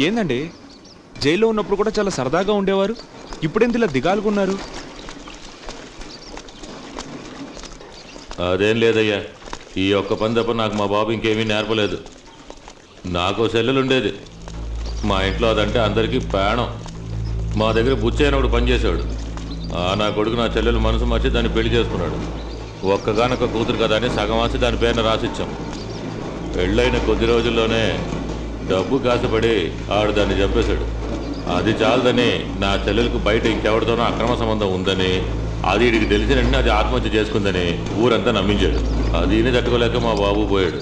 ఏందండి జైల్లో ఉన్నప్పుడు కూడా చాలా సరదాగా ఉండేవారు, ఇప్పుడెంత ఇలా దిగాలుకున్నారు? అదేం లేదయ్యా, ఈ ఒక్క పని తప్ప నాకు మా బాబు ఇంకేమీ నేర్పలేదు. నాకు సెల్లెలు ఉండేది మా ఇంట్లో, అదంటే అందరికీ ప్రాణం. మా దగ్గర బుచ్చయ్యన ఒకడు పనిచేసేవాడు. నా కొడుకు నా చెల్లెలు మనసు మార్చి దాన్ని పెళ్లి చేసుకున్నాడు. ఒక్కగానొక్క కూతురు కదా అని సగం ఆసి దాని పేరున రాసిచ్చాం. పెళ్ళైన కొద్ది రోజుల్లోనే డబ్బు కాసపడి ఆడు దాన్ని చంపేశాడు. అది చాలదని నా చెల్లెలకు బయట ఇంకెవరితోనో అక్రమ సంబంధం ఉందని, అది వీడికి తెలిసిన వెంటనే అది ఆత్మహత్య చేసుకుందని ఊరంతా నమ్మించాడు. అది తట్టుకోలేక మా బాబు పోయాడు.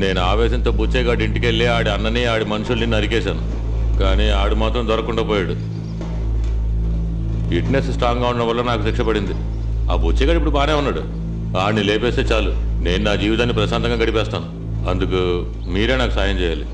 నేను ఆవేశంతో బుచ్చేగాడి ఇంటికి వెళ్ళి ఆడి అన్నని ఆడి మనుషుల్ని నరికేశాను. కానీ ఆడు మాత్రం దొరకకుండా పోయాడు. ఫిట్నెస్ స్ట్రాంగ్గా ఉండడం వల్ల నాకు శిక్ష పడింది. ఆ బుచ్చేగాడు ఇప్పుడు బాగానే ఉన్నాడు. ఆడిని లేపేస్తే చాలు, నేను నా జీవితాన్ని ప్రశాంతంగా గడిపేస్తాను. అందుకు మీరే నాకు సాయం చేయాలి.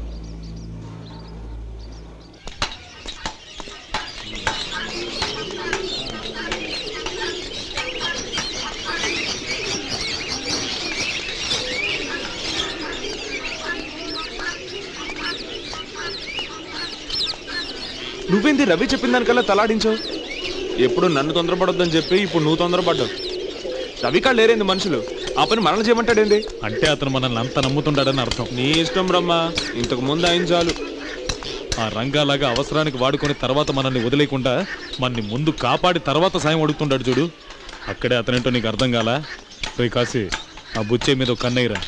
నువ్వేంది రవి చెప్పిన దానికల్లా తలాడించావు? ఎప్పుడు నన్ను తొందరపడొద్దని చెప్పి ఇప్పుడు నువ్వు తొందరపడ్డావు. రవి కాళ్ళు లేరేంది మనుషులు, ఆ పని మనల్ని చేయమంటాడేంది? అంటే అతను మనల్ని అంత నమ్ముతుంటాడని అర్థం. నీ ఇష్టం బ్రహ్మ, ఇంతకు ముందు ఆయన చాలు. ఆ రంగాలాగా అవసరానికి వాడుకొని తర్వాత మనల్ని వదిలేకుండా మనని ముందు కాపాడి తర్వాత సాయం అడుగుతుంటాడు చూడు, అక్కడే అతనేంటో నీకు అర్థం కాలా? పోయి కాసి ఆ బుచ్చే మీద కన్నయ్యరా.